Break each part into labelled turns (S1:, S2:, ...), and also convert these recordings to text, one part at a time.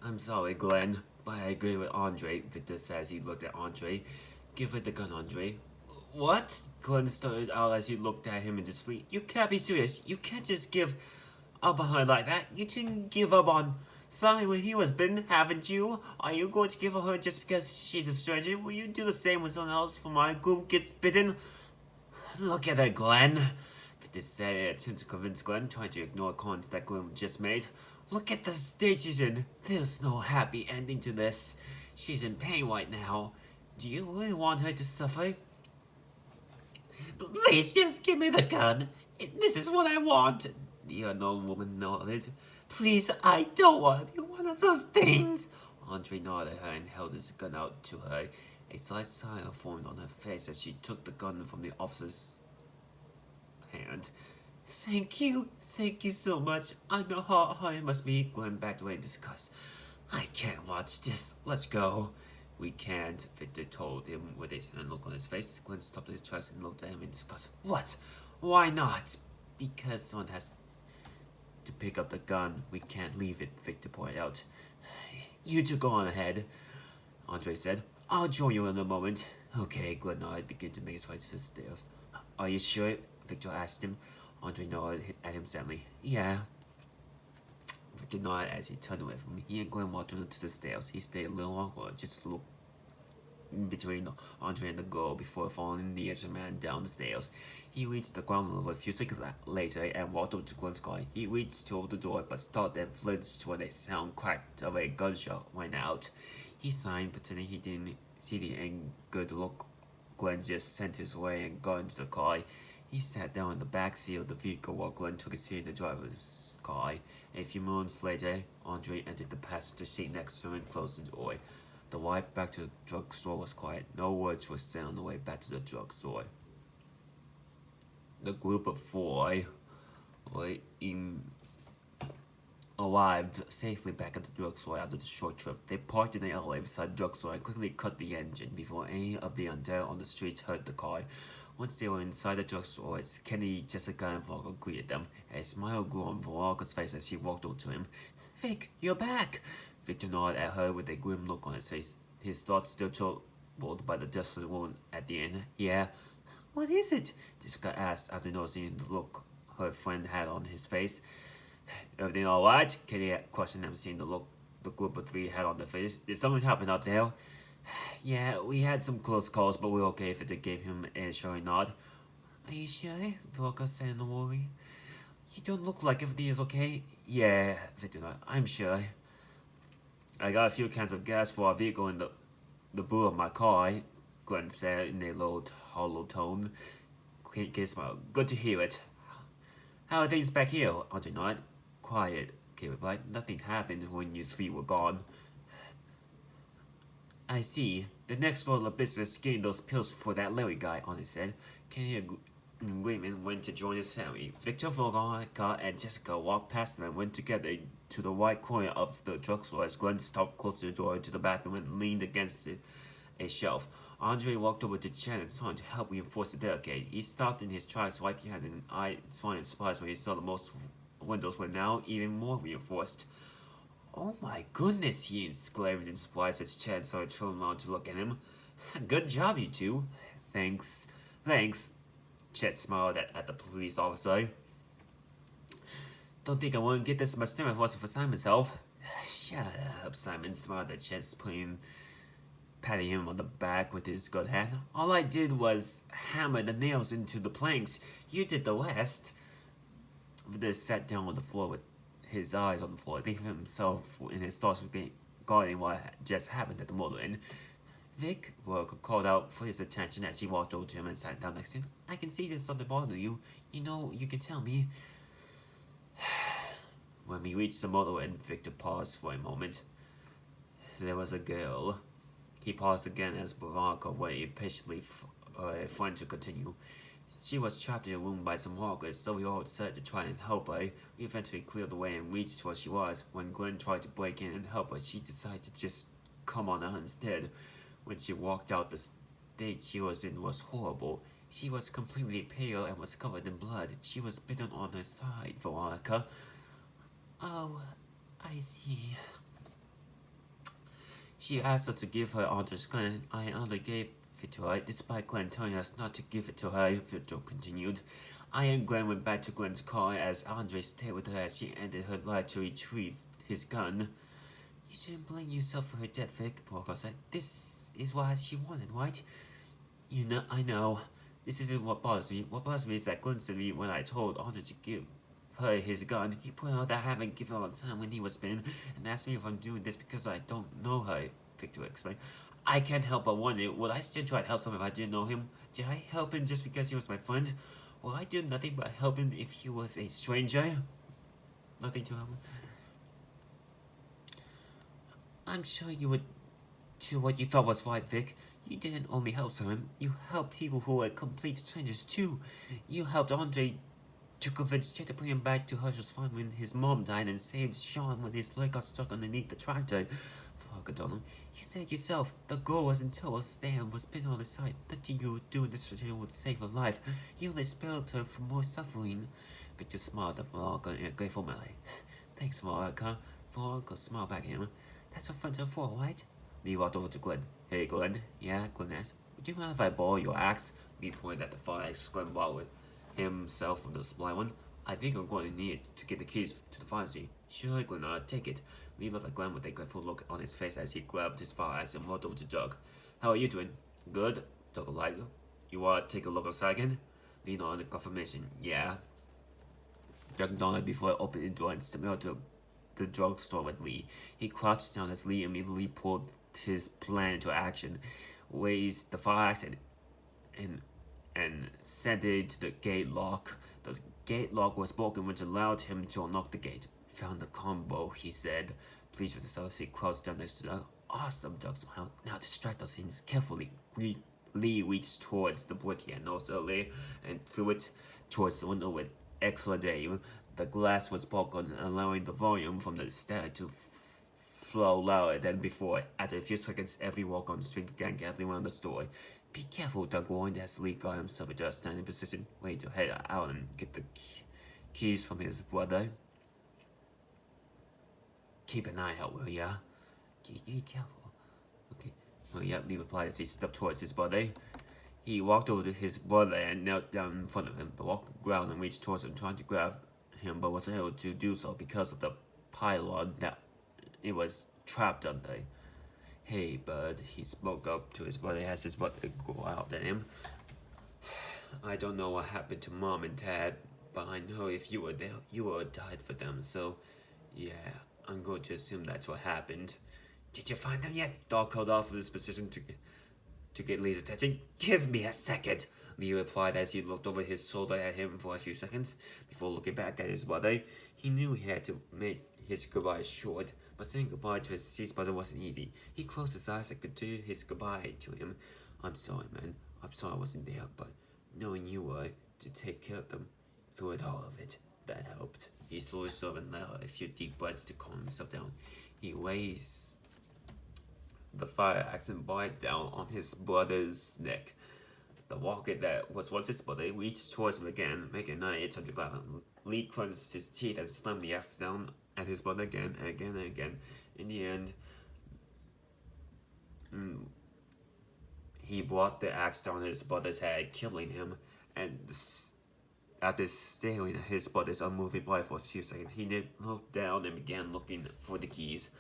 S1: I'm sorry, Glenn, but I agree with Andre. Victor says he looked at Andre. Give her the gun, Andre. What? Glenn started out as he looked at him in disbelief. You can't be serious. You can't just give up on her like that. You didn't give up on Simon when he was bitten, haven't you? Are you going to give up her just because she's a stranger? Will you do the same when someone else from our group gets bitten? Look at her, Glenn. Victor said in an attempt to convince Glenn, trying to ignore comments that Glenn just made. Look at the state she's in. There's no happy ending to this. She's in pain right now. Do you really want her to suffer? Please just give me the gun. This is what I want. The unknown woman nodded. Please, I don't want to be one of those things. Andre nodded at her and held his gun out to her. A slight smile formed on her face as she took the gun from the officer's hand. Thank you so much. I know how hard it must be. Glenn backed away in disgust. I can't watch this. Let's go. We can't, Victor told him with a sudden look on his face. Glenn stopped his tracks and looked at him in disgust. What? Why not? Because someone has to pick up the gun. We can't leave it, Victor pointed out. You two go on ahead, Andre said. I'll join you in a moment. Okay, Glenn nodded, began to make his way to the stairs. Are you sure? Victor asked him. Andre nodded at him sadly. Yeah. Victor nodded as he turned away from him. He and Glenn walked onto the stairs. He stayed a little longer, just to look between Andre and the girl before following the other man down the stairs. He reached the ground level a few seconds later and walked over to Glenn's car. He reached toward the door but stopped and flinched when a sound cracked of a gunshot went out. He signed, pretending he didn't see the angered look Glenn just sent his way and got into the car. He sat down in the back seat of the vehicle while Glenn took a seat in the driver's car. A few moments later, Andre entered the passenger seat next to him and closed the door. The ride back to the drugstore was quiet. No words were said on the way back to the drugstore. The group of four arrived safely back at the drugstore after the short trip. They parked in the alleyway beside the drugstore and quickly cut the engine before any of the undead on the streets heard the car. Once they were inside the drugstore, Kenny, Jessica, and Veronica greeted them. A smile grew on Veronica's face as she walked over to him. Vic, you're back! Victor nodded at her with a grim look on his face. His thoughts still troubled by the death of the woman at the inn. Yeah. What is it? Jessica asked after noticing the look her friend had on his face. Everything alright? Kenny questioned him, seeing the look the group of three had on their face. Did something happen out there? Yeah, we had some close calls, but we're okay. Victor gave him a assuring nod. Are you sure? Veronica said in a worry. You don't look like everything is okay. Yeah, Victor nodded. I'm sure. I got a few cans of gas for our vehicle in the boot of my car, Glenn said in a low, hollow tone. Kate smiled. Good to hear it. How are things back here? Andre nodded. Quiet, Kate replied. Nothing happened when you three were gone. I see. The next order of business is getting those pills for that Larry guy, Andre said. Kenny agreement went to join his family. Victor, Veronica, and Jessica walked past them and went together to the right corner of the drugstore as Glenn stopped close to the door to the bathroom and leaned against a shelf. Andre walked over to Chen and saw him to help reinforce the barricade. He stopped in his tracks right behind him and eyed Swan in surprise when he saw the most windows were now even more reinforced. Oh my goodness, he exclaimed in surprise as Chen started turning around to look at him. Good job, you two. Thanks. Chet smiled at the police officer. Don't think I wouldn't get this much time if it wasn't for Simon's help. Shut up, Simon smiled at Chet, patting him on the back with his good hand. All I did was hammer the nails into the planks. You did the rest. Victor sat down on the floor with his eyes on the floor, leaving himself in his thoughts regarding what just happened at the motor inn. Vic, Veronica called out for his attention as he walked over to him and sat down next to him. I can see there's something bothering you. You know, you can tell me. When we reached the motor inn, Victor paused for a moment. There was a girl. He paused again as Veronica waited patiently for a friend to continue. She was trapped in a room by some walkers, so we all decided to try and help her. We eventually cleared the way and reached where she was. When Glenn tried to break in and help her, she decided to just come on her instead. When she walked out, the state she was in was horrible. She was completely pale and was covered in blood. She was bitten on her side, Veronica. Oh, I see. She asked us to give her Andre's gun, and I only gave it to her, despite Glenn telling us not to give it to her, Victor continued. I and Glenn went back to Glenn's car as Andre stayed with her as she ended her life to retrieve his gun. You shouldn't blame yourself for her death, Vic, Walker said. This is what she wanted, right? You know, I know. This isn't what bothers me. What bothers me is that Glenn said to me when I told Andre to give her his gun, he pointed out that I haven't given him time when he was bitten and asked me if I'm doing this because I don't know her, Victor explained. I can't help but wonder, would I still try to help someone if I didn't know him? Did I help him just because he was my friend? Will I do nothing but help him if he was a stranger? Nothing to help him. I'm sure you would do what you thought was right, Vic. You didn't only help someone, you helped people who were complete strangers too. You helped Andre to convince Chet to bring him back to Herschel's farm when his mom died and saved Sean when his leg got stuck underneath the tractor. Fuck, Donald. You said yourself, the goal was until Stan was pinned on the side. Nothing you would do in this situation would save her life. You only spared her from more suffering. Victor smiled at Veronica in a grateful manner. Thanks, Veronica. Veronica smiled back at him. That's what friends are for, right? Lee walked over to Glenn. Hey, Glenn. Yeah, Glenn asked. Would you mind if I borrow your axe? Lee pointed at the fire axe Glenn bought with himself from the supply one. I think I'm going to need it to get the keys to the pharmacy. Sure, Glenn, take it. Lee looked at Glenn with a grateful look on his face as he grabbed his fire axe and walked over to Doug. How are you doing? Good. Doug lied. You want to take a look outside again? Lee nodded confirmation. Yeah. Doug nodded before opening the door and stepped out to the drugstore with Lee. He crouched down as Lee immediately pulled his plan into action, raised the fire axe and sent it to the gate lock. The gate lock was broken, which allowed him to unlock the gate. Found the combo, he said. Pleased with himself as he crouched down next to Doug. Awesome, Doug smiled. Now distract those things carefully. Lee reached towards the brick he had noticed earlier and threw it towards the window with excellent aim. The glass was broken, allowing the volume from the stair to flow louder than before. After a few seconds, every walk on the street began gathering around the store. Be careful, Doug warned as Lee got himself into a standing position, ready to head out and get the keys from his brother. Keep an eye out, will ya? Be careful. Okay. Well, yeah, Lee replied as he stepped towards his brother. He walked over to his brother and knelt down in front of him. The walker growled and reached towards him, trying to grab him, but wasn't able to do so because of the pylon that it was trapped under. Hey, bud, he spoke up to his brother as his brother growled at him. I don't know what happened to Mom and Dad, but I know if you were there, you would have died for them, so yeah, I'm going to assume that's what happened. Did you find them yet? Doc called off of his position to get Lee's attention. Give me a second, Lee replied as he looked over his shoulder at him for a few seconds before looking back at his brother. He knew he had to make his goodbye short, but saying goodbye to his deceased brother wasn't easy. He closed his eyes and continued his goodbye to him. I'm sorry, man. I'm sorry I wasn't there, but knowing you were to take care of them through it all of it, that helped. He slowly stood and let a few deep breaths to calm himself down. He raised the fire axe and brought it down on his brother's neck. The walker that was once his brother reached towards him again, making another attempt on the ground. Lee clenched his teeth and slammed the axe down at his brother again and again and again. In the end, he brought the axe down on his brother's head, killing him. And after staring at his brother's unmoving body for a few seconds, he looked down and began looking for the keys.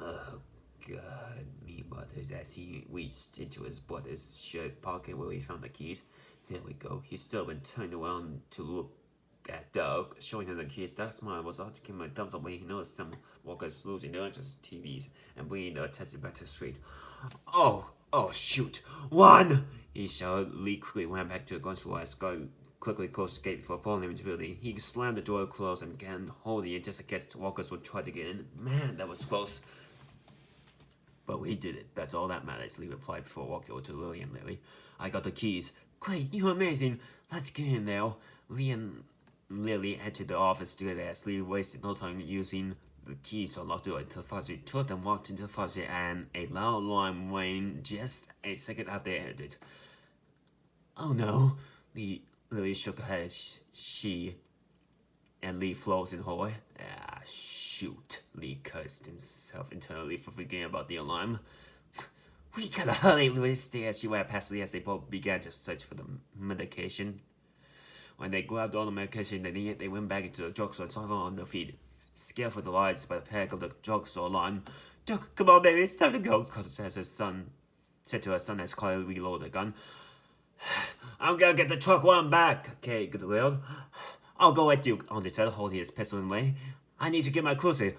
S1: Oh, God, me mutters as he reached into his brother's shirt pocket where he found the keys. There we go. He still been turned around to look at Doug, showing him the keys. Doug's smile was about to give him a thumbs up when he noticed some walkers losing their interest in TVs and bringing their attention back to the street. Oh, shoot. One! He shouted. Lee quickly ran back to the gun store as Doug quickly closed the gate before falling into the building. He slammed the door closed and began holding it just in case the walkers would try to get in. Man, that was close. But we did it. That's all that matters, Lee replied before walking over to Lily and Larry. I got the keys. Great, you're amazing. Let's get in there. Lee and Lily entered the office together as Lee wasted no time using the keys to unlock the door into the pharmacy. Two of them walked into the pharmacy and a loud alarm rang just a second after they entered. Oh no. Lily shook her head as she and Lee froze in horror. Ah, shoot, Lee cursed himself internally for forgetting about the alarm. We gotta hurry, Louis stared as she went past Lee as they both began to search for the medication. When they grabbed all the medication they needed, they went back into the drugstore and saw them on their feet, scared for their lives by the panic of the drugstore alarm. Duck, come on, baby, it's time to go, Carter said to her son as Carter reloaded the gun. I'm gonna get the truck while I'm back, Kate wailed. I'll go with you, Andre said, holding his pistol in the way. I need to get my cruiser.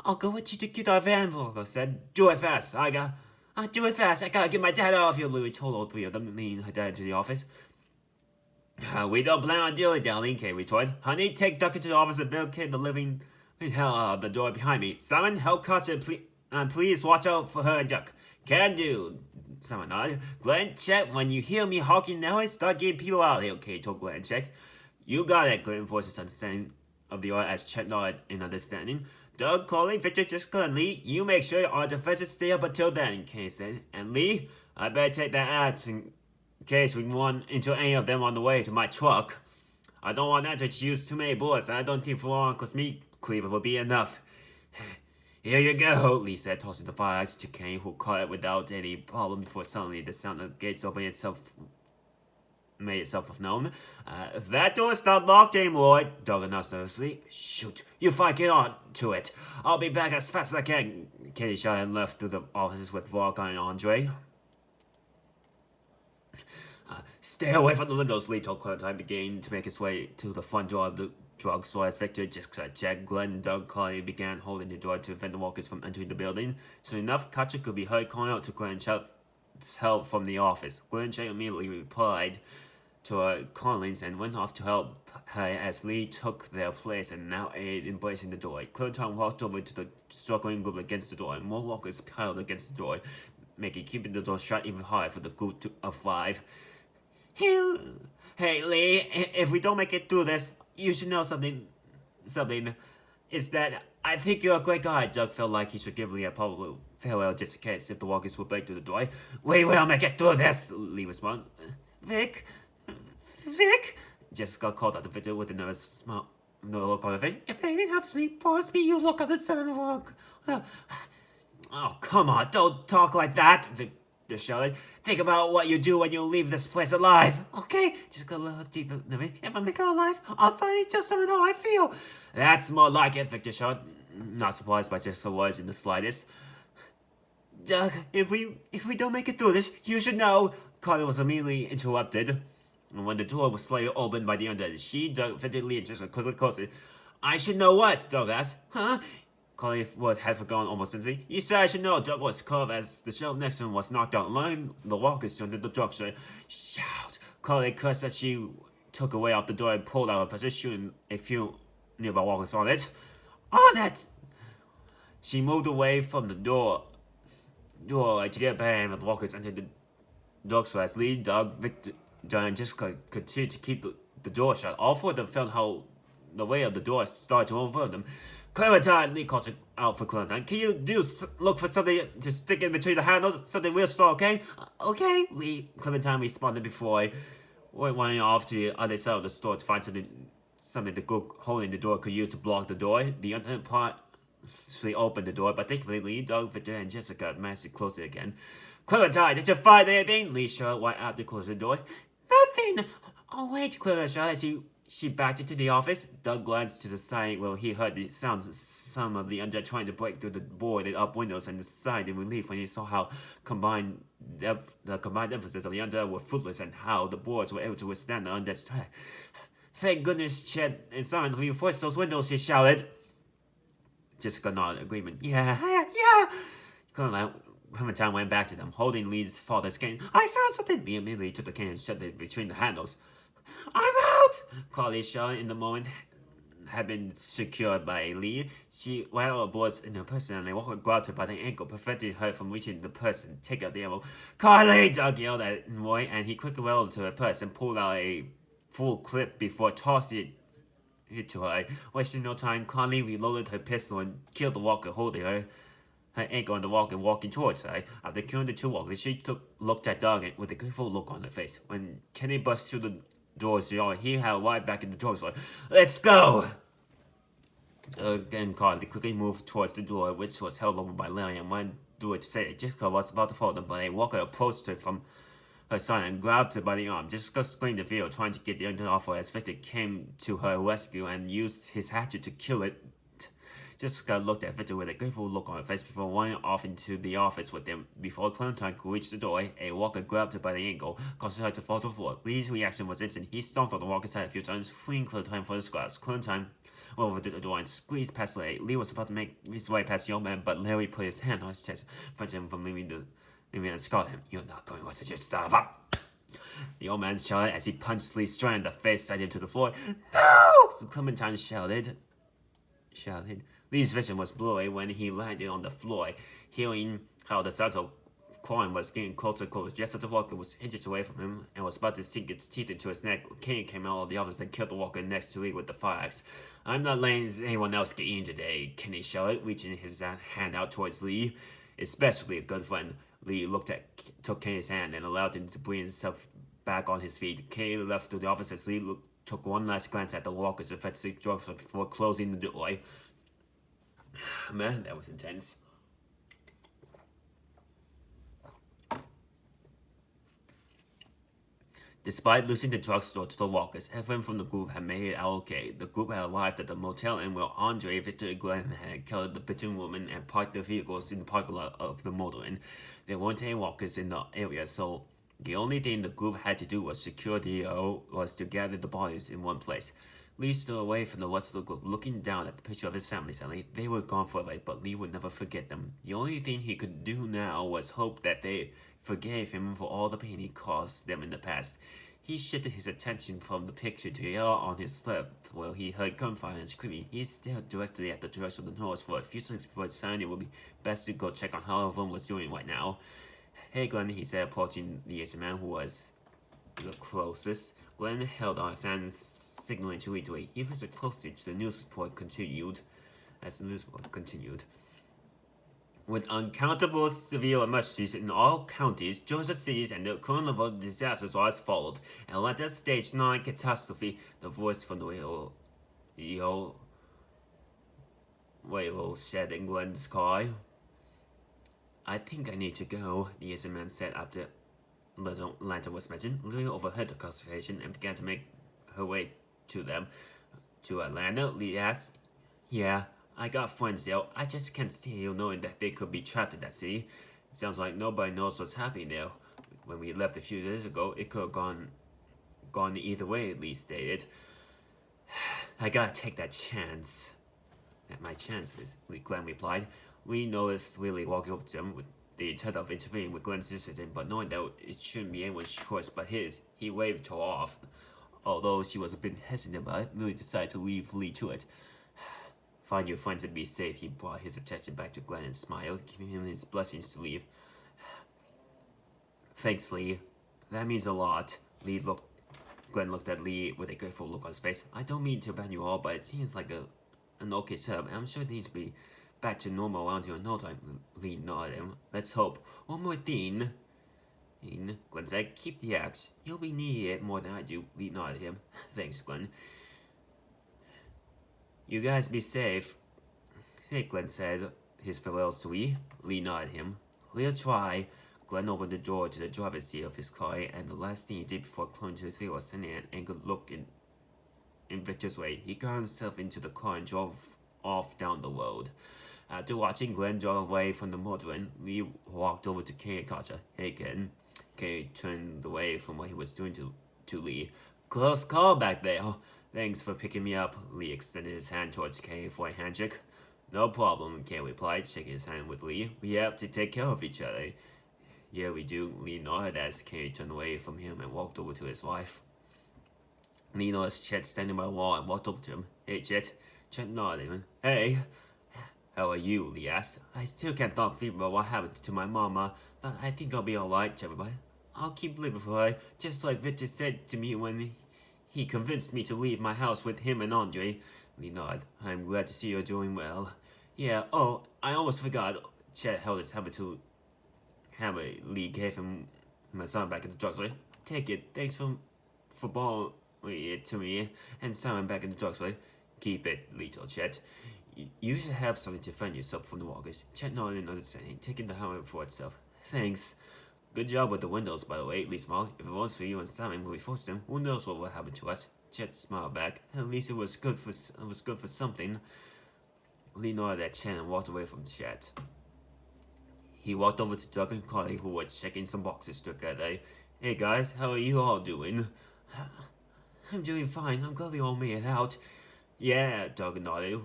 S1: I'll go with you to get our van, Volker said. Do it fast, I gotta get my dad out of here, Louis told all three of them, leading her dad into the office. We don't plan on doing it, darling, Kate retorted. Honey, take Duck into the office and barricade the living hell out of the door behind me. Simon, help Carter, please watch out for her and Duck. Can do, Simon nodded. Glenn, Chet, when you hear me hawking now, start getting people out here, Kate told Glenn and Chet. You got it, Glenn voiced his understanding of the order as Chet nodded in understanding. Doug, Coley, Victor, Jessica, and Lee, you make sure our defenses stay up until then, Kate said. And Lee, I better take that axe in case we run into any of them on the way to my truck. I don't want that to use too many bullets, and I don't think 4 Uncle's meat cleaver will be enough. Here you go, Lee said, tossing the fire axe to Kenny, who caught it without any problem before suddenly the sound of the gates opening made itself known. That door's not locked anymore, Doug announced nervously. Shoot, you fight, get on to it. I'll be back as fast as I can. Kenny shot and left through the offices with Volker and Andre. Stay away from the windows, Lee told Clementine, beginning to make his way to the front door of the drugstore as Victor, Jessica, Jack, Glenn, and Doug Coley began holding the door to prevent the walkers from entering the building. Soon enough, Katja could be heard calling out to Glenn and shout help from the office. Glenn and Jack immediately replied to her callings and went off to help her as Lee took their place and now aided in bracing the door. Clementine walked over to the struggling group against the door, and more walkers piled against the door, making keeping the door shut even harder for the group of 5. Hey, Lee, if we don't make it through this, you should know something. Is that I think you're a great guy. Doug felt like he should give Lee a public farewell just in case if the walkers would break through the door. We will make it through this, Lee responded. Vic? Jessica called out to Victor with a nervous smile. No look on her face. If anything happens to me, promise me you'll look at the 7th walk. Oh, come on, don't talk like that, Victor shouted. Think about what you do when you leave this place alive. Okay, just go a little deeper. If I make it alive, I'll finally tell someone how I feel. That's more like it, Victor shouted, not surprised by Jessica's words in the slightest. Doug, if we don't make it through this, you should know. Carter was immediately interrupted. And when the door was slightly opened by the undead, she, Doug, Victor, Lee, and Jessica quickly closed it. I should know what? Doug asked. Huh? Coley had forgotten almost instantly. You said I should know. Doug was curved as the shelf next to him was knocked down, allowing the walkers into the drugstore. Shout! Coley cursed as she took away off the door and pulled out her position, shooting a few nearby walkers on it. On it! She moved away from the door to get behind the walkers entered the drugstore as Lee, Doug, Victor, John, and Jessica continued to keep the door shut. All 4 of them felt how the weight of the door started to overwhelm them. Clementine, Lee called out for Clementine. Can you look for something to stick in between the handles? Something real strong, okay? Okay, Lee. Clementine responded before running off to the other side of the store to find something the group holding the door could use to block the door. The undead partially opened the door, but thankfully Lee, Doug, Victor, and Jessica managed to close it again. Clementine, did you find anything? Lee shouted right after closing the door. Nothing! Oh, wait, Clementine shouted as she backed into the office. Doug glanced to the side where he heard the sounds of some of the undead trying to break through the boarded up windows and sighed in relief when he saw how the combined emphasis of the undead were fruitless and how the boards were able to withstand the undead's attack. Thank goodness Chet and Simon reinforced those windows, he shouted. Jessica nodded agreement. Yeah. Clementine went back to them, holding Lee's father's cane. I found something. Lee immediately took the cane and shoved it between the handles. I'm out! Carly shouted in the moment had been secured by Lee. She ran out of bullets in her person and the walker grabbed her by the ankle, preventing her from reaching the person. Take out the ammo. Carly! Doug yelled at Roy, and he quickly ran to her purse and pulled out a full clip before tossing it to her. Wasting no time, Carly reloaded her pistol and killed the walker, holding her ankle on the walker and walking towards her. After killing the 2 walkers, she looked at Doug with a grateful look on her face. When Kenny busted through the doors, he held right back in the drugstore. Let's go! Again, Carly quickly moved towards the door, which was held open by Larry, and went through it to say that Jessica was about to follow them, but a walker approached her from her side and grabbed her by the arm. Jessica screamed in fear, trying to get the other off her as Victor came to her rescue and used his hatchet to kill it. Jessica looked at Victor with a grateful look on her face before running off into the office with him. Before Clementine could reach the door, a walker grabbed her by the ankle, causing her to fall to the floor. Lee's reaction was instant. He stomped on the walker's head a few times, freeing Clementine from the scratch. Clementine went over to the door and squeezed past Larry. Lee was about to make his way past the young man, but Larry put his hand on his chest, preventing him from leaving and scolded him. "You're not going to touch yourself up." The old man shouted as he punched Lee straight in the face, sent him to the floor. "No!" Clementine shouted. Lee's vision was blurry when he landed on the floor, hearing how the sound of crying was getting closer and closer. Just as the walker was inches away from him and was about to sink its teeth into his neck, Kane came out of the office and killed the walker next to Lee with the fire axe. "I'm not letting anyone else get in today," Kenny shouted, reaching his hand out towards Lee. "Especially a good friend." Lee took Kenny's hand and allowed him to bring himself back on his feet. Kenny left the office as Lee took one last glance at the walker's effective drugstore before closing the door. Man, that was intense. Despite losing the drugstore to the walkers, everyone from the group had made it out okay. The group had arrived at the motel and where Andre, Victor, and Glenn had killed the bitching woman and parked their vehicles in the parking lot of the motor inn. There weren't any walkers in the area, so the only thing the group had to do was to gather the bodies in one place. Lee stood away from the rest of the group, looking down at the picture of his family. Suddenly, they were gone forever, but Lee would never forget them. The only thing he could do now was hope that they forgave him for all the pain he caused them in the past. He shifted his attention from the picture to the air on his left, where he heard gunfire and screaming. He stared directly at the direction of the noise for a few seconds before deciding it would be best to go check on how everyone was doing right now. "Hey, Glenn," he said, approaching the Asian man who was the closest. Glenn held out his hands, signaling to each way. He listened closely to the news report continued. With uncountable severe emergencies in all counties, Georgia cities, and the current level of disasters are as followed. Atlanta Stage 9 catastrophe. The voice from the radio said in Glenn's car. "I think I need to go," the Asian man said after Atlanta was mentioned. Lily overheard the conversation and began to make her way to them. "To Atlanta?" Lee asked. "Yeah, I got friends there. I just can't stay here knowing that they could be trapped in that city. It sounds like nobody knows what's happening there. When we left a few days ago, it could have gone either way," Lee stated. "I gotta take that chance." "My chances," Glenn replied. Lee noticed Lily walking over to him with the intent of intervening with Glenn's decision, but knowing that it shouldn't be anyone's choice but his, he waved her off. Although she was a bit hesitant about it, Lily decided to leave Lee to it. "Find your friends and be safe." He brought his attention back to Glenn and smiled, giving him his blessings to leave. "Thanks, Lee. That means a lot." Glenn looked at Lee with a grateful look on his face. "I don't mean to abandon you all, but it seems like an okay setup, and I'm sure it needs to be back to normal around here in no time." Lee nodded him. "Let's hope. One more thing," Glenn said. "Keep the axe. You'll be needing it more than I do." Lee nodded him. "Thanks, Glenn. You guys be safe." "Hey," Glenn said his farewells to Lee. Lee nodded him. "We'll try." Glenn opened the door to the driver's seat of his car, and the last thing he did before closing to his vehicle was sending an angry look in Victor's way. He got himself into the car and drove off down the road. After watching Glenn drive away from the motor inn, Lee walked over to Kay and Katja. "Hey, Ken." Kay turned away from what he was doing to Lee. "Close call back there." "Thanks for picking me up." Lee extended his hand towards Kay for a handshake. "No problem," Kay replied, shaking his hand with Lee. "We have to take care of each other." "Yeah, we do." Lee nodded as Kay turned away from him and walked over to his wife. Lee noticed Chet standing by the wall and walked over to him. "Hey, Chet." Chet nodded. "Hey." "How are you?" Lee asked. "I still can't think about what happened to my mama, but I think I'll be alright," Chet replied. "I'll keep living for her, just like Victor said to me when he convinced me to leave my house with him and Andre." Lee nodded. "I'm glad to see you're doing well." "Yeah, oh, I almost forgot." Chet held his hammer. Lee gave him my son back in the drugstore. "Take it. Thanks for borrowing it to me." And Simon back in the drugstore. "Keep it," Lee told Chet. You should have something to defend yourself from the walkers. Chet nodded in understanding, taking the helmet for itself. Thanks. Good job with the windows, by the way, Lee smiled. If it was for you and Simon who forced them, who knows what would happen to us? Chet smiled back. At least it was good for something. Lee nodded at Chen and walked away from Chet. He walked over to Doug and Carly, who were checking some boxes together. Hey guys, how are you all doing? I'm doing fine. I'm glad we all made it out. Yeah, Doug nodded.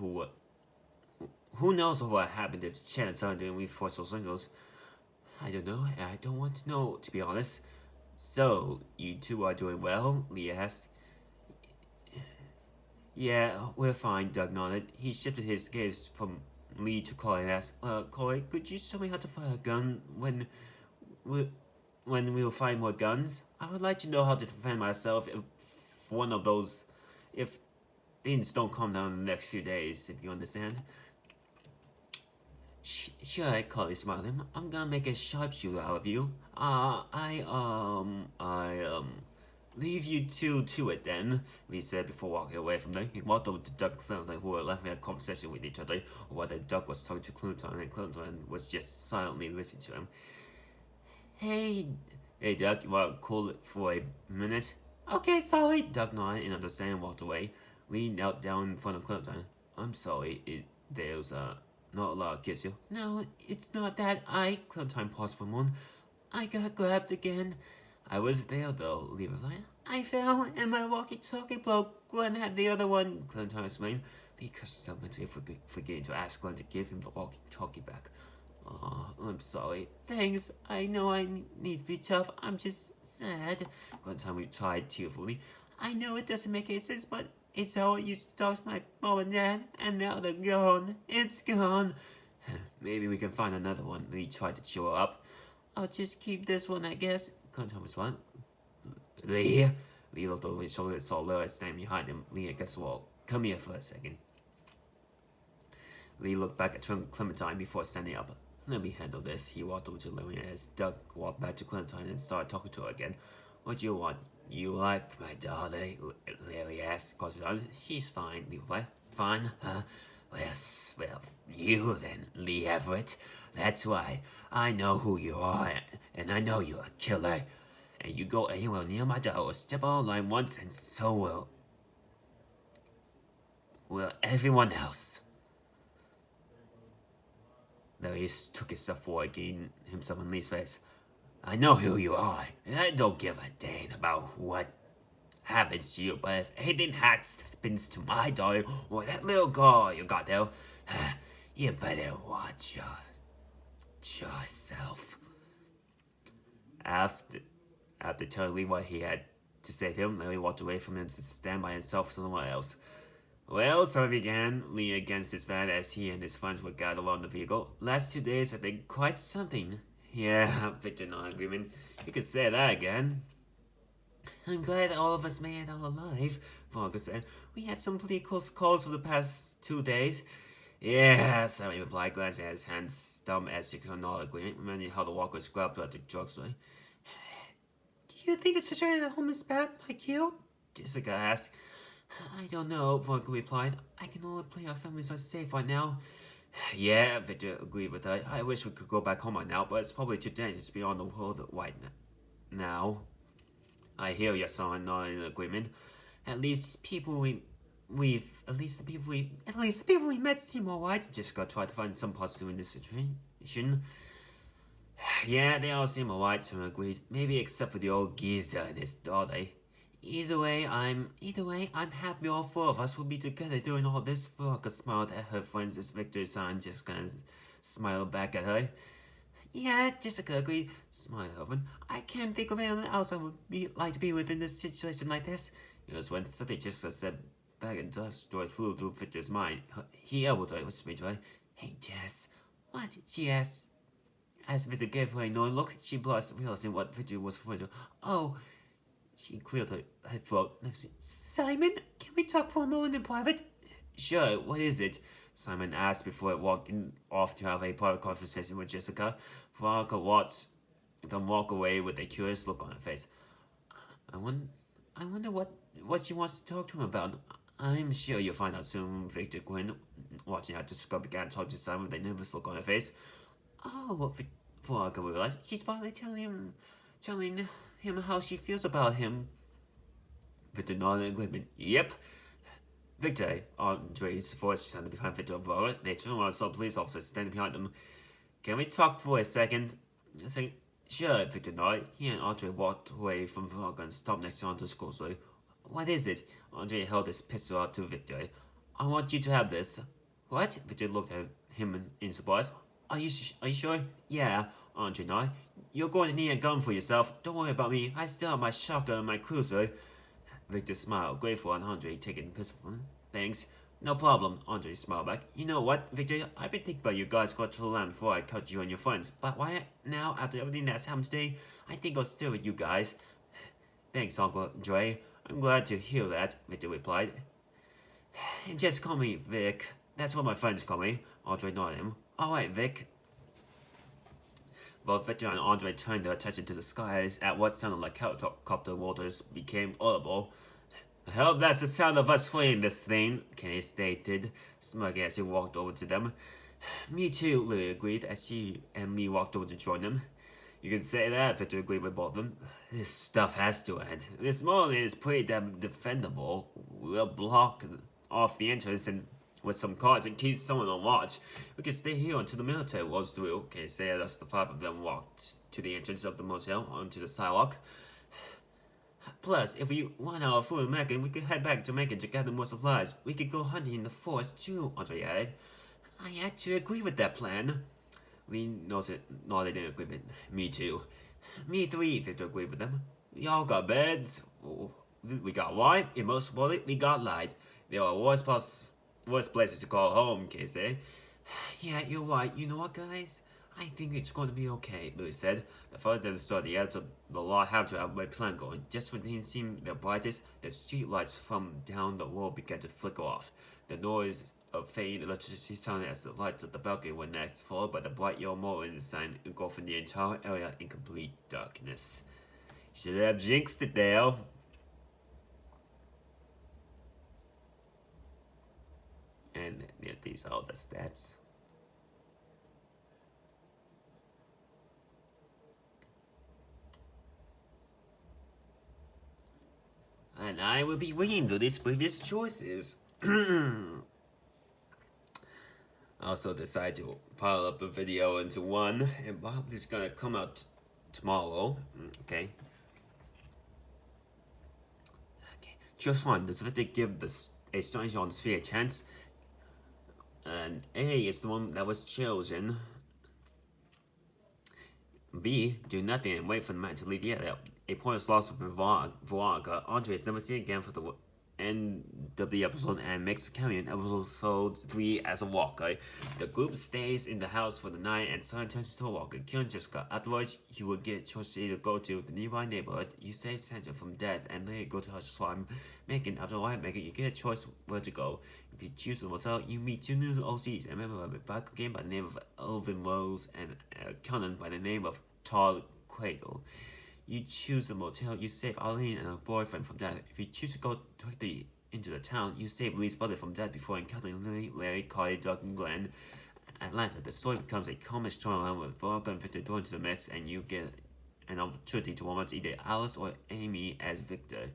S1: Who knows what happened if Chen and Simon didn't reinforce those windows? I don't know. I don't want to know, to be honest. So, you two are doing well? Lee asked. Yeah, we're fine, Doug nodded. He shifted his gaze from Lee to Corey and asked, Corey, could you show me how to fire a gun when we'll find more guns? I would like to know how to defend myself if things don't calm down in the next few days, if you understand. Sure, Carly smiled. I'm gonna make a sharpshooter out of you. Leave you two to it then, Lee said before walking away from them. He walked over to Doug and Clementine, who were having a conversation with each other, or whether Doug was talking to Clementine and Clementine was just silently listening to him. Hey Doug, you want to cool it for a minute? Okay, sorry, Doug nodded in understanding and walked away. Lee knelt down in front of Clementine. I'm sorry, there's not a lot of kiss you. No, it's not that. Clementine paused for a moment. I got grabbed again. I was there though, Lee replied. I fell and my walkie-talkie broke. Glenn had the other one, Clementine explained. Lee cursed himself mentally forgetting to ask Glenn to give him the walkie-talkie back. I'm sorry. Thanks. I know I need to be tough. I'm just sad. Clementine replied tearfully. I know it doesn't make any sense, but it's how I used to talk to my mom and dad, and now they're gone. It's gone. Maybe we can find another one. Lee tried to cheer her up. I'll just keep this one, I guess. Clementine responded. Lee looked over his shoulder and saw Lara standing behind him, leaning against the wall. Come here for a second. Lee looked back at Clementine before standing up. Let me handle this. He walked over to Larry as Doug walked back to Clementine and started talking to her again. What do you want? You like my daughter? Larry asked. She's fine, Lee replied. Fine, huh? Well, you then, Lee Everett. That's why. I know who you are, and I know you're a killer. And you go anywhere near my daughter or step on the line once, and so will everyone else. Larry took a step forward, getting himself in Lee's face. I know who you are, and I don't give a damn about what happens to you, but if anything happens to my daughter or that little girl you got there, you better watch yourself. After telling Lee what he had to say to him, Larry walked away from him to stand by himself somewhere else. Well, summer began, leaning against his van as he and his friends would gather around the vehicle. Last 2 days have been quite something. Yeah, Victor nodded agreement. You could say that again. I'm glad all of us made it out alive, Varga said. We had some pretty close calls for the past 2 days. Yeah, Sammy replied, glancing at his hands, dumb as he could nod agreement, remembering how the walkers grabbed her at the drugstore. Do you think the situation at home is bad, like you? Jessica asked. I don't know, Varga replied. I can only play our families are safe right now. Yeah, Victor agreed with her. I wish we could go back home right now, but it's probably too dangerous to be on the road right now. I hear you, son, nodding in agreement. At least the people we met seem alright. Jessica tried to find some positive in this situation. Yeah, they all seem alright, Sam agreed. Maybe except for the old geezer and his daughter. Either way, I'm happy all four of us will be together doing all this. Veronica smiled at her friends as Victor and Jessica smiled back at her. Yeah, Jessica agreed, smiling over. I can't think of anyone else I would like to be with in this situation like this. It was when something Jessica said back and dust joy flew through Victor's mind. He elbowed her, whispering to her, Hey Jess, what? She asked. As Victor gave her a knowing look, she blushed, realizing what Victor was referring to. Oh, she cleared her throat. Simon, can we talk for a moment in private? Sure, what is it? Simon asked before walking off to have a private conversation with Jessica. Veronica watched them walk away with a curious look on her face. I wonder what she wants to talk to him about. I'm sure you'll find out soon, Victor grinned. watching how Jessica began talking to Simon with a nervous look on her face. Oh, Veronica realized she's finally telling him how she feels about him. Victor nodded in agreement. Yep. Victor, Andre's voice sounded behind Victor and Veronica. They turned around and saw police officers standing behind them. Can we talk for a second? Sure, Victor nodded. He and Andre walked away from Veronica and stopped next to Andre's closely. What is it? Andre held his pistol out to Victor. I want you to have this. What? Victor looked at him in surprise. Are you sure? Yeah, Andre nodded. You're going to need a gun for yourself. Don't worry about me. I still have my shotgun and my cruiser. Victor smiled, grateful, and Andre taking the pistol from him. Thanks. No problem, Andre smiled back. You know what, Victor? I've been thinking about you guys got to the land before I cut you and your friends. But why now, after everything that's happened today, I think I'll stay with you guys. Thanks, Uncle Dre. I'm glad to hear that, Victor replied. Just call me Vic. That's what my friends call me. Andre nodded him. Alright, Vic. Both Victor and Andre turned their attention to the skies at what sounded like helicopter waters became audible. I hope that's the sound of us fleeing this thing, Kenny stated, smirking as he walked over to them. Me too, Lily agreed as she and me walked over to join them. You can say that, Victor agreed with both of them. This stuff has to end. This morning is pretty damn defendable. We'll block off the entrance and with some cards and keep someone on watch. We can stay here until the military rolls through. Okay, say as the five of them walked to the entrance of the motel onto the sidewalk. Plus, if we run out of food in Macon, we could head back to Macon to gather more supplies. We could go hunting in the forest too, Andre added. I actually agree with that plan. Lee nodded in agreement. Me too. Me three, Victor agreed with them. We all got beds. We got wine. And most importantly, we got light. There are worse places to call home, Casey. Yeah, you're right. You know what, guys? I think it's going to be okay, Louis said. The further than start, the edits of the law have to have my plan going. Just when things seemed their brightest, the street lights from down the road began to flicker off. The noise of faint electricity sounded as the lights of the balcony were next, followed by the bright yellow motor sign engulfing the entire area in complete darkness. Should have jinxed it, Dale. And yeah, these are all the stats. And I will be winning to these previous choices. I also decided to pile up the video into one, and probably it's gonna come out tomorrow. Okay. Just one. Does Victor give a stranger on the sphere a chance? And A is the one that was chosen. B, do nothing and wait for the man to lead the other. A pointless loss of Veronica. Andre is never seen again for the end of the episode and makes a cameo in episode 3 as a walker. The group stays in the house for the night and Simon turns to a walker, killing Jessica. Afterwards, you will get a choice to either go to the nearby neighborhood, you save Sandra from death, and later go to her slime. Megan, after a while, you get a choice where to go. If you choose the motel, you meet two new OCs, a member of a biker game by the name of Elvin Rose and a accountant by the name of Todd Cradle. You choose the motel, you save Arlene and her boyfriend from death. If you choose to go directly into the town, you save Lee's brother from death before encountering Lily, Larry, Carly, Doug, and Glenn. Atlanta, the story becomes a comic storyline with Veronica and Victor joined to the mix, and you get an opportunity to romance either Alice or Amy as Victor.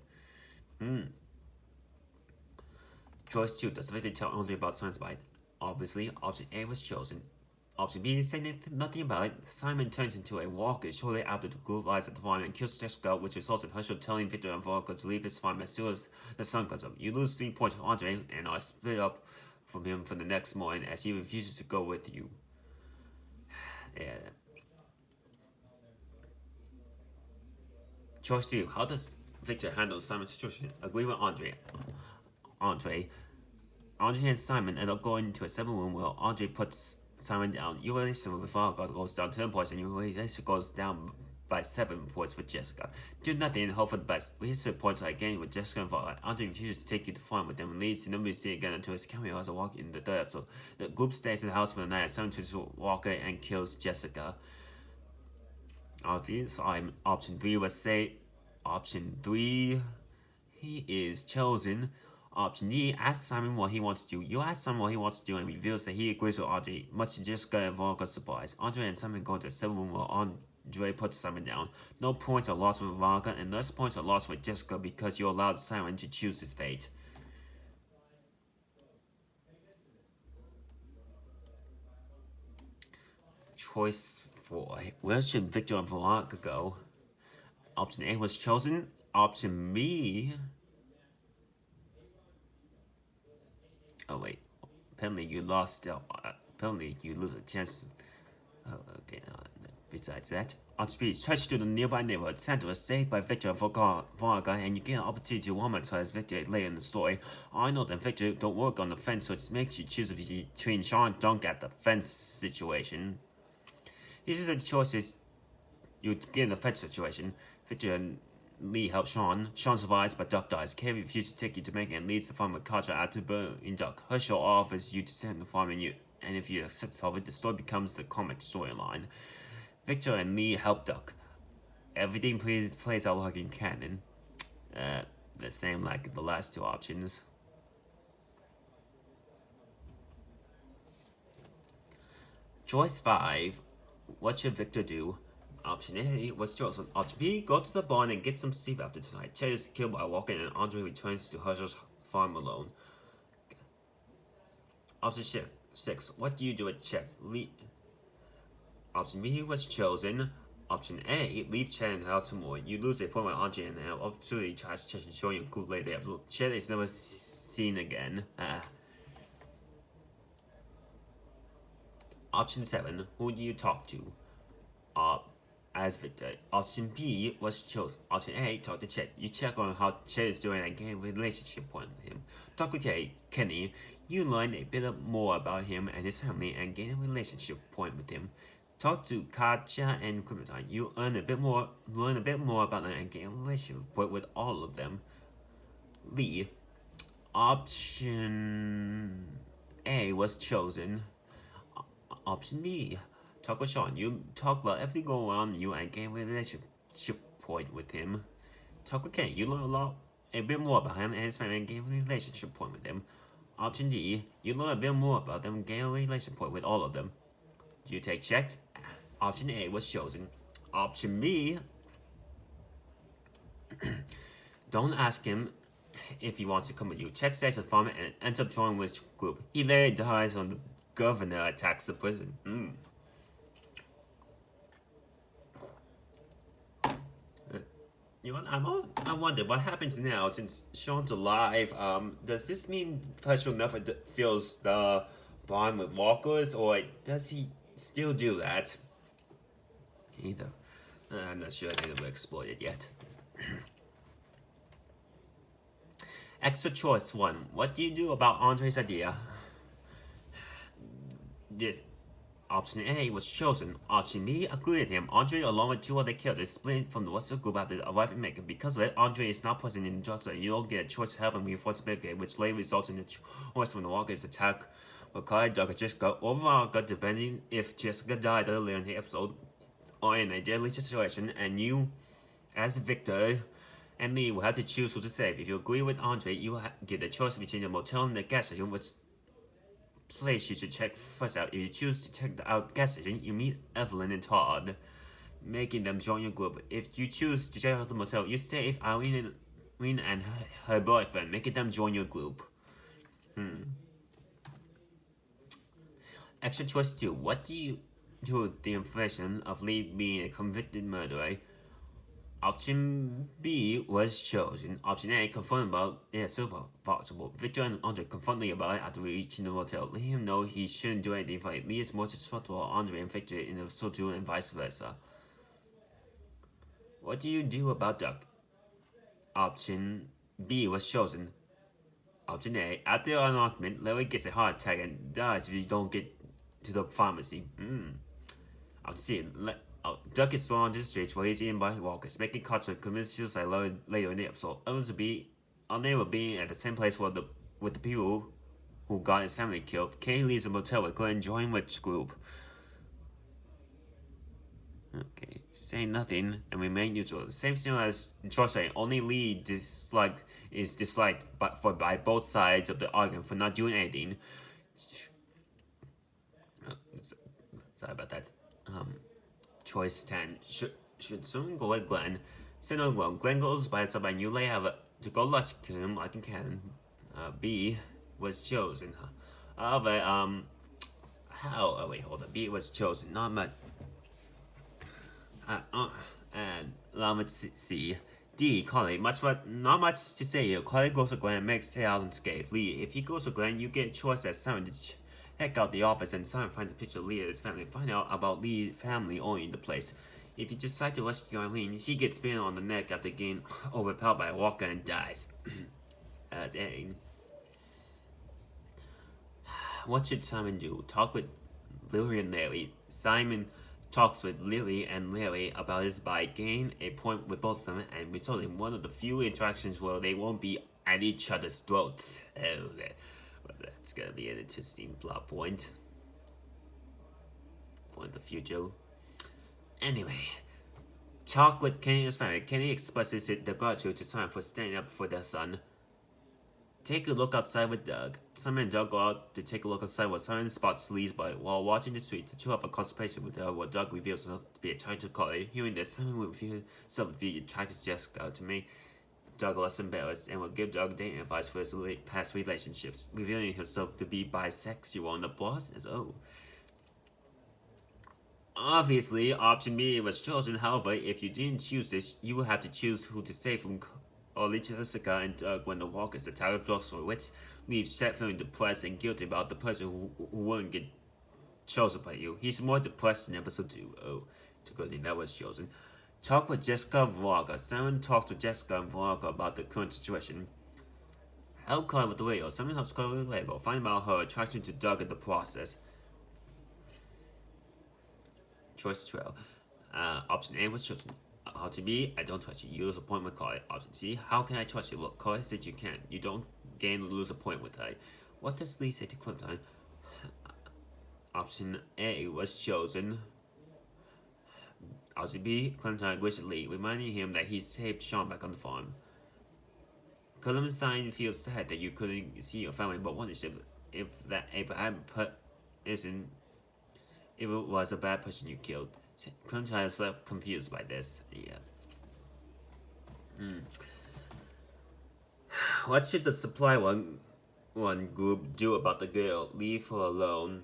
S1: Choice 2. Does Victor tell only about Simon's bite? Obviously, option A was chosen. Option B, saying nothing about it. Simon turns into a walker shortly after the group lies at the farm and kills Jessica, which results in Herschel telling Victor and Veronica to leave his farm as soon as the sun comes up. You lose 3 points to Andre and are split up from him for the next morning as he refuses to go with you. Yeah. Choice 2. How does Victor handle Simon's situation? Agree with Andre and Simon end up going to a 7-room where Andre puts Simon down. Your relationship with Veronica goes down 10 points, and your relationship goes down by 7 points with Jessica. Do nothing and hope for the best. Relationship points are gained with Jessica and Veronica. Andre refuses to take you to farm with them and leaves. You never see again until his cameo has a walk in the 3rd episode. The group stays in the house for the night as Simon turns to Walker and kills Jessica. Option 3 was say. Option 3. He is chosen. Option D, ask Simon what he wants to do. You ask Simon what he wants to do and reveals that he agrees with Andre, much to Jessica and Veronica's surprise. Andre and Simon go to a cell room while Andre puts Simon down. No points are lost with Veronica, and less points are lost with Jessica because you allowed Simon to choose his fate. Choice 4. Where should Victor and Veronica go? Option A was chosen. Option B. Oh wait. Apparently you lost. Apparently you lose a chance. Oh, okay. Besides that, option B is touched to the nearby neighborhood. Santa was saved by Victor and Veronica, and you get an opportunity to traumatize Victor later in the story. Arnold and Victor don't work on the fence, so it makes you choose between Sean and Dunk at the fence situation. These are the choices you get in the fence situation. Victor and Lee help Sean. Sean survives, but Duck dies. Kay refuses to take you to make and leads the farm with Katja out to burn Duck. Herschel offers you to send the farm and if you accept solve it, the story becomes the comic storyline. Victor and Lee help Duck. Everything plays out like in canon. The same like the last two options. Choice 5. What should Victor do? Option A was chosen. Option B, go to the barn and get some sleep after tonight. Chet is killed by Walken and Andre returns to Herschel's farm alone. Option 6. What do you do with Chet? Option B was chosen. Option A, leave Chet and help some more. You lose a point with Andre and opportunity tries to show you cool later. Chet is never seen again. Option 7. Who do you talk to? As Victor. Option B was chosen. Option A, talk to Chet. You check on how Chet is doing and gain a relationship point with him. Talk with Kenny. You learn a bit more about him and his family and gain a relationship point with him. Talk to Katja and Clementine. You learn a bit more about them and gain a relationship point with all of them. Lee. Option A was chosen. Option B. Talk with Sean. You talk about everything going on you and gain a relationship point with him. Talk with Ken. You learn a bit more about him and his family and gain a relationship point with him. Option D. You learn a bit more about them and gain a relationship point with all of them. Do you take check? Option A was chosen. Option B. Don't ask him if he wants to come with you. Chet stays at the farm and ends up joining with group. He later dies when the governor attacks the prison. You know, I wonder what happens now since Sean's alive. Does this mean Herschel never feels the bond with walkers, or does he still do that? Either. I'm not sure they were exploited yet. Extra choice 1. What do you do about Andre's idea? This option A was chosen. Option B agreed with him. Andre, along with 2 other characters, split from the rest of the group after arriving in Macon. Because of it, Andre is not present in the drugs, and you don't get a choice to help him reinforce Macon, which later results in a choice from the Walker's attack with Kai, Doug, or Jessica, or Veronica, depending if Jessica died earlier in the episode or in a deadly situation, and you, as Victor and Lee, will have to choose who to save. If you agree with Andre, you get a choice between the motel and the gas station, which place you should check first out. If you choose to check the gas station, you meet Evelyn and Todd, making them join your group. If you choose to check out the motel, you save Irene and her boyfriend, making them join your group. Extra choice 2. What do you do with the information of Lee being a convicted murderer? Option B was chosen. Option A, confront about it super possible. Victor and Andre confront Lee about it after reaching the motel. Let him know he shouldn't do anything for it. Lee is more suspectful of Andre and Victor in the so too and vice versa. What do you do about Duck? Option B was chosen. Option A, after an argument, Larry gets a heart attack and dies if you don't get to the pharmacy. Option C, Duck is thrown onto the streets where he's eaten by walkers, making Katja commit suicide later in the episode. Others will be unable to be at the same place with the people who got his family killed. Kay leaves the motel with Glenn joining with group. Okay, Say nothing and remain neutral. The same thing as George saying only Lee is disliked by both sides of the argument for not doing anything. Sorry about that. Choice 10. Should someone go with Glenn? Say no, Glenn. Glenn goes by itself and you lay have to go rescue him like you can. B was chosen. But how? Oh wait, hold on. B was chosen. Not much. And let's see. D. Collie. Not much to say here. Collie goes to Glenn and makes it out unscathed. Lee. If he goes to Glenn, you get a choice as Simon to check out the office, and Simon finds a picture of Lee and his family. Find out about Lee's family owning the place. If you decide to rescue Eileen, she gets bitten on the neck after getting overpowered by a walker and dies. Dang. What should Simon do? Talk with Lily and Larry. Simon talks with Lily and Larry about his bike, gain a point with both of them, and result in one of the few interactions where they won't be at each other's throats. Oh, that's gonna be an interesting plot point for the future. Anyway, talk with Kenny and his family. Kenny expresses the gratitude to Simon for standing up for their son. Take a look outside with Doug. Simon and Doug go out to take a look outside while Simon spots Lee's body. While watching the street, the two have a conversation with Doug, where Doug reveals himself to be attracted to Carly. Hearing this, Simon will reveal himself to be attracted to Jessica. To make Doug less embarrassed, and will give Doug dating advice for his past relationships, revealing himself to be bisexual in the process. Oh. Obviously, option B was chosen. However, if you didn't choose this, you would have to choose who to save from Ollie, Jessica, and Doug when the walkers attack a drugstore, which leaves Seth feeling depressed and guilty about the person who wouldn't get chosen by you. He's more depressed in episode 2. Oh, it's a good thing that was chosen. Talk with Jessica and Veronica. Simon talks to Jessica and Veronica about the current situation. Help Carly with the radio. Simon helps Carly with the radio. Find out her attraction to Doug in the process. Choice 12. Option A was chosen. Option B, I don't trust you. You lose a point with Carly. Option C, how can I trust you? Look, Carly said you can. You don't gain or lose a point with her. What does Lee say to Clementine? Option A was chosen. Option B, Clementine agrees with Lee, reminding him that he saved Sean back on the farm. Clementine feels sad that you couldn't see your family, but wonders if it was a bad person you killed. Clementine is left confused by this. Yeah. What should the supply one group do about the girl? Leave her alone.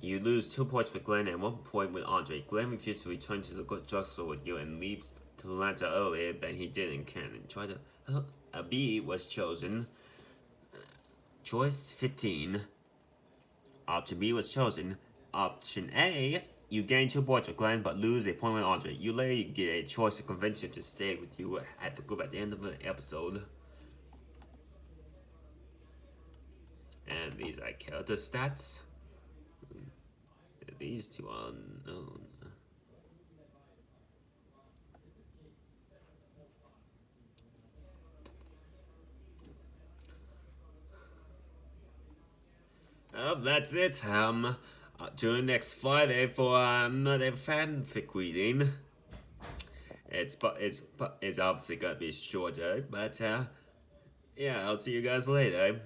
S1: You lose 2 points for Glenn and 1 point with Andre. Glenn refuses to return to the drugstore with you and leaves to Atlanta earlier than he did in Canton. A B was chosen. Choice 15. Option B was chosen. Option A, you gain 2 points with Glenn but lose a point with Andre. You later get a choice to convince him to stay with you at the group at the end of the episode. And these are character stats. These two are unknown. Oh, that's it. Tune in next Friday for another fanfic reading. It's obviously gonna be shorter, but yeah, I'll see you guys later.